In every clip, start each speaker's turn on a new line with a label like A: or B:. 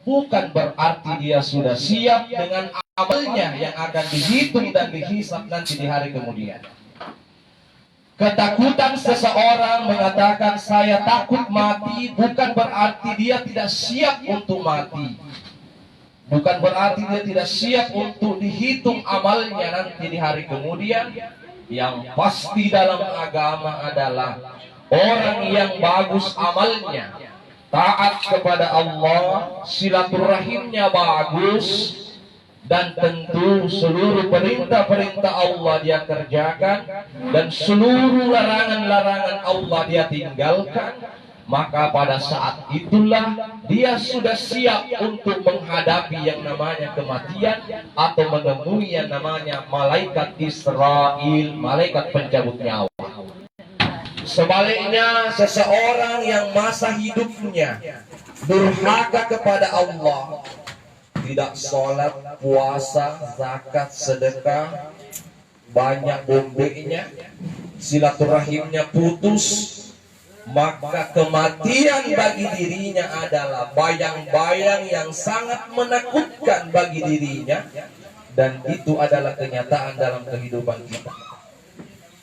A: bukan berarti dia sudah siap dengan amalnya yang akan dihitung dan dihisab nanti di hari kemudian. Ketakutan seseorang mengatakan saya takut mati bukan berarti dia tidak siap untuk mati. Bukan berarti dia tidak siap untuk dihitung amalnya nanti di hari kemudian. Yang pasti dalam agama adalah orang yang bagus amalnya, taat kepada Allah, silaturahimnya bagus, dan tentu seluruh perintah-perintah Allah dia kerjakan dan seluruh larangan-larangan Allah dia tinggalkan, maka pada saat itulah dia sudah siap untuk menghadapi yang namanya kematian atau menemui yang namanya malaikat Israel, malaikat pencabut nyawa. Sebaliknya, seseorang yang masa hidupnya durhaka kepada Allah, tidak sholat, puasa, zakat, sedekah, banyak bombeknya, silaturahimnya putus, maka kematian bagi dirinya adalah bayang-bayang yang sangat menakutkan bagi dirinya, dan itu adalah kenyataan dalam kehidupan kita.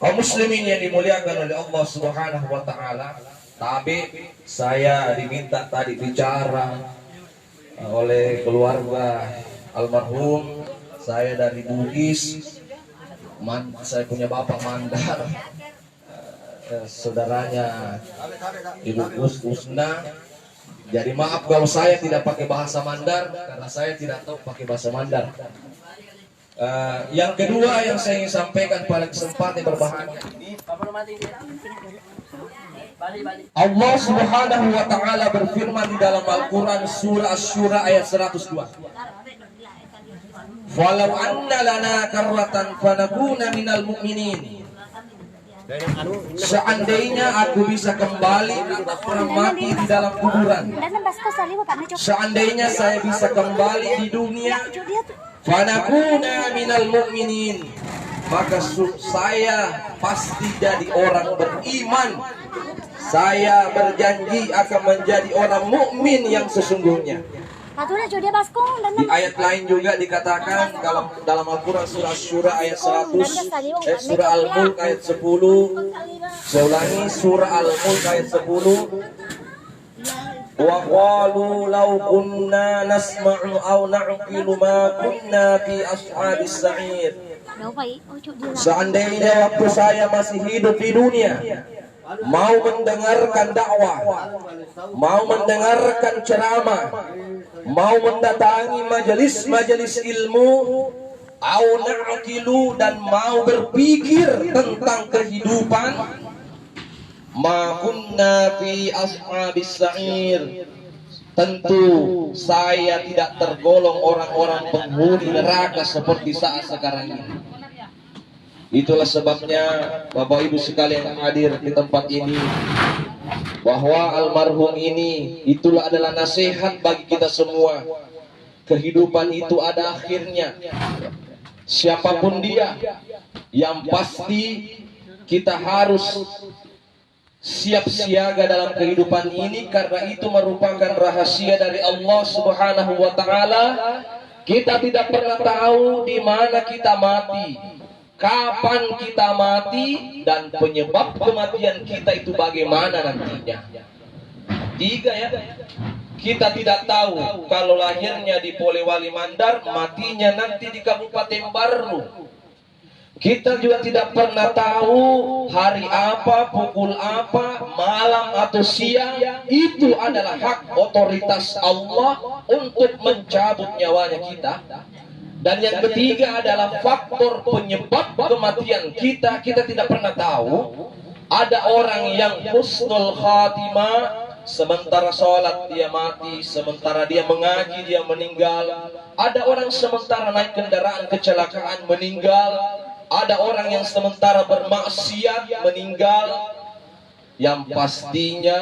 A: Kaum muslimin yang dimuliakan oleh Allah Subhanahu wa taala, tapi saya diminta tadi bicara oleh keluarga almarhum saya dari Bugis. Saya punya bapak Mandar, saudaranya Ibu Usna. Jadi maaf kalau saya tidak pakai bahasa Mandar karena saya tidak tahu pakai bahasa Mandar. Yang kedua yang saya ingin sampaikan pada kesempatan berbahagia ini, Allah Subhanahu wa taala berfirman di dalam Al-Qur'an surah Asy-Syura ayat 102. Walau anna lana karratan fanakuna minal mu'minin. Seandainya aku bisa kembali atau mati di dalam kuburan, seandainya saya bisa kembali di dunia, fanakuna minal mu'minin, maka saya pasti jadi orang beriman. Saya berjanji akan menjadi orang mukmin yang sesungguhnya. Di ayat lain juga dikatakan dalam Al-Quran surah Syura ayat 100, surah Al-Mulk ayat 10. Saya ulangi, surah Al-Mulk ayat 10. Wa qalu law kunna nasma'u aw na'qilu ma kunna fi ashabis sa'ir. Seandainya waktu saya masih hidup di dunia, mau mendengarkan dakwah, mau mendengarkan ceramah, mau mendatangi majelis-majelis ilmu, au na'qilu, dan mau berpikir tentang kehidupan, ma kunna fi ashabis sa'ir, tentu saya tidak tergolong orang-orang penghuni neraka seperti saat sekarang ini. Itulah sebabnya Bapak Ibu sekalian yang hadir di tempat ini, bahwa almarhum ini itulah adalah nasihat bagi kita semua. Kehidupan itu ada akhirnya. Siapapun dia, yang pasti kita harus siap siaga dalam kehidupan ini, karena itu merupakan rahasia dari Allah Subhanahu wa taala. Kita tidak pernah tahu di mana kita mati, kapan kita mati, dan penyebab kematian kita itu bagaimana nantinya. Tiga ya. Kita tidak tahu kalau lahirnya di Polewali Mandar, matinya nanti di Kabupaten Baru. Kita juga tidak pernah tahu hari apa, pukul apa, malam atau siang. Itu adalah hak otoritas Allah untuk mencabut nyawanya kita. Dan yang ketiga adalah faktor penyebab kematian kita. Kita tidak pernah tahu. Ada orang yang husnul khatimah, sementara sholat dia mati, sementara dia mengaji dia meninggal. Ada orang sementara naik kendaraan kecelakaan meninggal. Ada orang yang sementara bermaksiat meninggal. Yang pastinya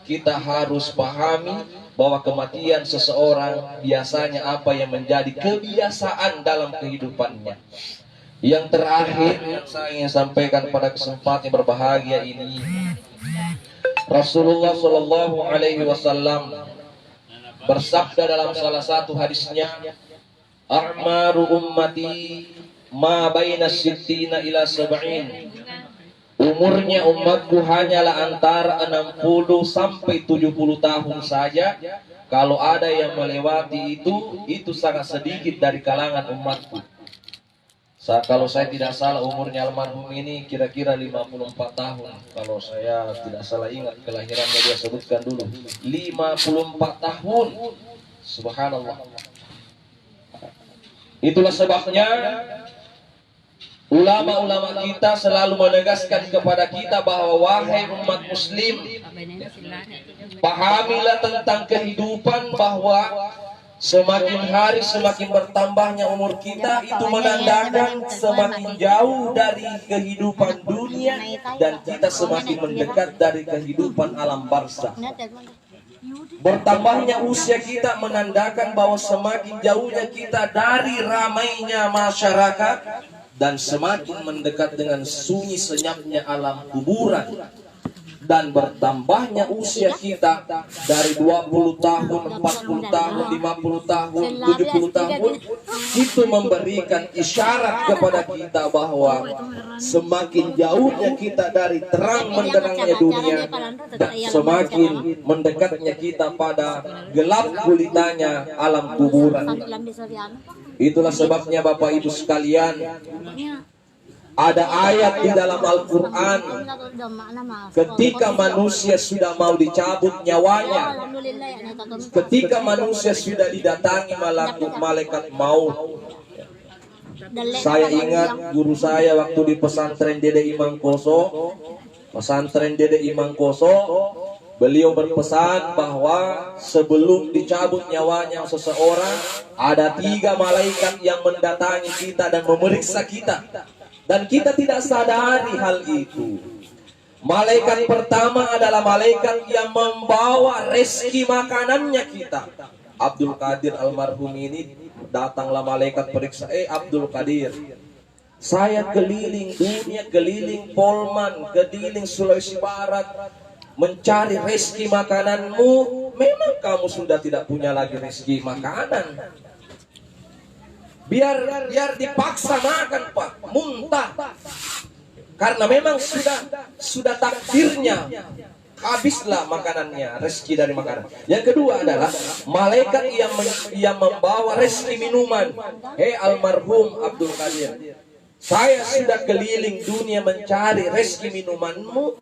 A: kita harus pahami bahwa kematian seseorang biasanya apa yang menjadi kebiasaan dalam kehidupannya. Yang terakhir yang saya ingin sampaikan pada kesempatan yang berbahagia ini, Rasulullah Shallallahu Alaihi Wasallam bersabda dalam salah satu hadisnya, "A'maru ummati ma baina sittina ila sab'in." Umurnya umatku hanyalah antara 60 sampai 70 tahun saja. Kalau ada yang melewati itu sangat sedikit dari kalangan umatku. Kalau saya tidak salah umurnya almarhum ini kira-kira 54 tahun. Kalau saya tidak salah ingat kelahirannya dia sebutkan dulu. 54 tahun. Subhanallah. Itulah sebabnya ulama-ulama kita selalu menegaskan kepada kita bahwa wahai umat muslim, pahamilah tentang kehidupan bahwa semakin hari semakin bertambahnya umur kita, itu menandakan semakin jauh dari kehidupan dunia dan kita semakin mendekat dari kehidupan alam barzakh. Bertambahnya usia kita menandakan bahwa semakin jauhnya kita dari ramainya masyarakat dan semakin mendekat dengan sunyi senyapnya alam kuburan. Dan bertambahnya usia kita dari 20 tahun, 40 tahun, 50 tahun, 70 tahun, itu memberikan isyarat kepada kita bahwa semakin jauhnya kita dari terang menderangnya dunia dan semakin mendekatnya kita pada gelap gulitanya alam kuburan. Itulah sebabnya Bapak Ibu sekalian, ada ayat di dalam Al-Quran ketika manusia sudah mau dicabut nyawanya, ketika manusia sudah didatangi malaikat maut. Saya ingat guru saya waktu di pesantren Dede Imam Koso, beliau berpesan bahwa sebelum dicabut nyawanya seseorang, ada 3 malaikat yang mendatangi kita dan memeriksa kita. Dan kita tidak sadari hal itu. Malaikat pertama adalah malaikat yang membawa rezeki makanannya kita. Abdul Qadir almarhum ini, datanglah malaikat periksa. Abdul Qadir, saya keliling dunia, keliling Polman, keliling Sulawesi Barat, mencari rezeki makananmu. Memang kamu sudah tidak punya lagi rezeki makanan. Biar dipaksa makan, Pak, muntah. Karena memang sudah takdirnya, habislah makanannya, rezeki dari makanan. Yang kedua adalah malaikat yang membawa rezeki minuman. Almarhum Abdul Qadir, saya sudah keliling dunia mencari rezeki minumanmu.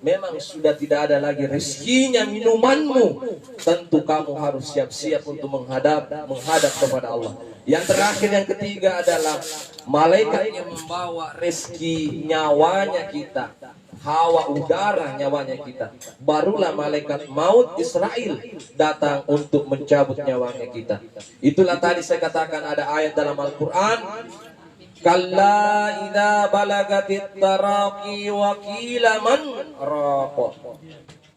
A: Memang sudah tidak ada lagi rezekinya minumanmu. Tentu kamu harus siap-siap untuk menghadap kepada Allah. Yang terakhir, yang ketiga adalah malaikat yang membawa rezeki nyawanya kita, hawa udara nyawanya kita. Barulah malaikat maut Israel datang untuk mencabut nyawanya kita. Itulah tadi saya katakan ada ayat dalam Al-Quran, kalla idza balagatit taraqi wa qila man raqa.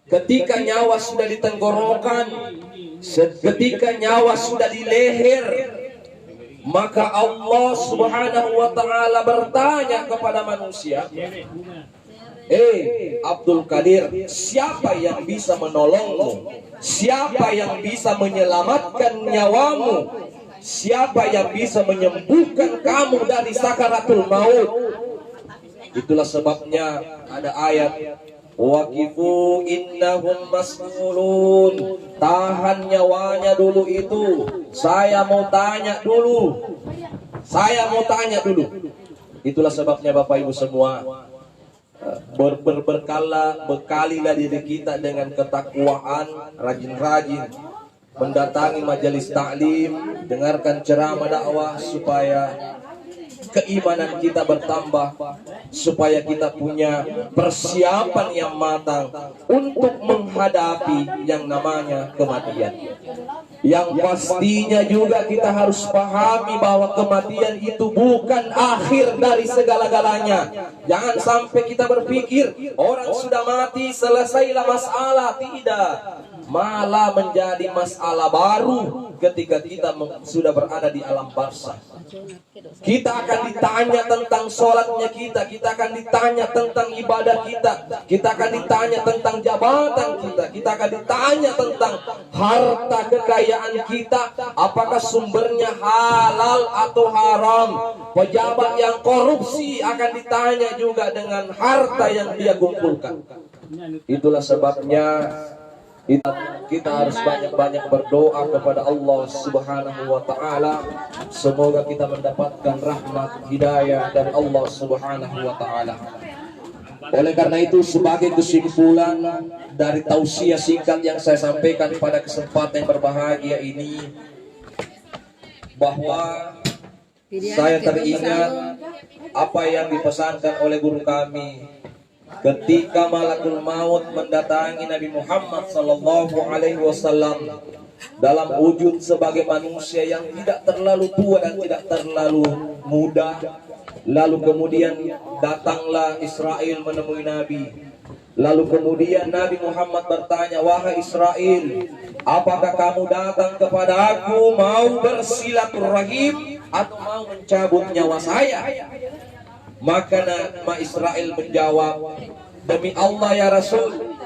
A: Ketika nyawa sudah di tenggorokan, ketika nyawa sudah di leher, maka Allah Subhanahu wa ta'ala bertanya kepada manusia, Abdul Qadir, siapa yang bisa menolongmu? Siapa yang bisa menyelamatkan nyawamu? Siapa yang bisa menyembuhkan kamu dari sakaratul maut? Itulah sebabnya ada ayat, waqifu innahum mas'ulun. Tahan nyawanya dulu itu. Saya mau tanya dulu. Itulah sebabnya Bapak Ibu semua, bekalilah diri kita dengan ketakwaan, rajin-rajin mendatangi majelis taklim, dengarkan ceramah dakwah supaya keimanan kita bertambah, supaya kita punya persiapan yang matang untuk menghadapi yang namanya kematian. Yang pastinya juga kita harus pahami bahwa kematian itu bukan akhir dari segala-galanya. Jangan sampai kita berpikir orang sudah mati selesailah masalah. Tidak. malah menjadi masalah baru ketika kita sudah berada di alam barzakh. Kita akan ditanya tentang sholatnya kita akan ditanya tentang ibadah kita akan ditanya tentang jabatan kita akan ditanya tentang harta kekayaan kita, apakah sumbernya halal atau haram. Pejabat yang korupsi akan ditanya juga dengan harta yang dia kumpulkan. Itulah sebabnya kita harus banyak-banyak berdoa kepada Allah Subhanahu wa taala. Semoga kita mendapatkan rahmat hidayah dari Allah Subhanahu wa taala. Oleh karena itu, sebagai kesimpulan dari tausiah singkat yang saya sampaikan pada kesempatan yang berbahagia ini, bahwa saya teringat apa yang dipesankan oleh guru kami ketika malakul maut mendatangi Nabi Muhammad sallallahu alaihi wasallam dalam wujud sebagai manusia yang tidak terlalu tua dan tidak terlalu muda. Lalu kemudian datanglah Israel menemui Nabi. Lalu kemudian Nabi Muhammad bertanya, "Wahai Israel, apakah kamu datang kepada aku mau bersilaturahim atau mau mencabut nyawa saya?" Maka Nabi Israel menjawab, "Demi Allah ya Rasul,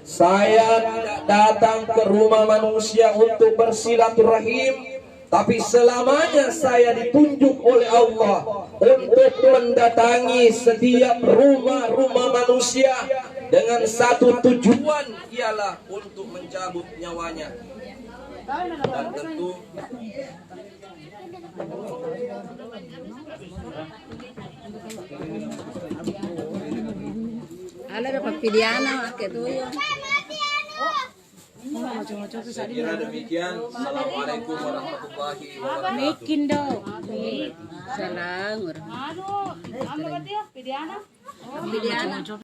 A: saya tidak datang ke rumah manusia untuk bersilaturahim, tapi selamanya saya ditunjuk oleh Allah untuk mendatangi setiap rumah-rumah manusia dengan satu tujuan, ialah untuk mencabut nyawanya." Dan tentu
B: ada dapat pidiana kayak tuh ya.
A: Saya kira demikian. Assalamualaikum warahmatullahi wabarakatuh.
B: Bikin dong. Salam.
C: Aduh, kamu berarti ya, pidiana?
B: Pidiana.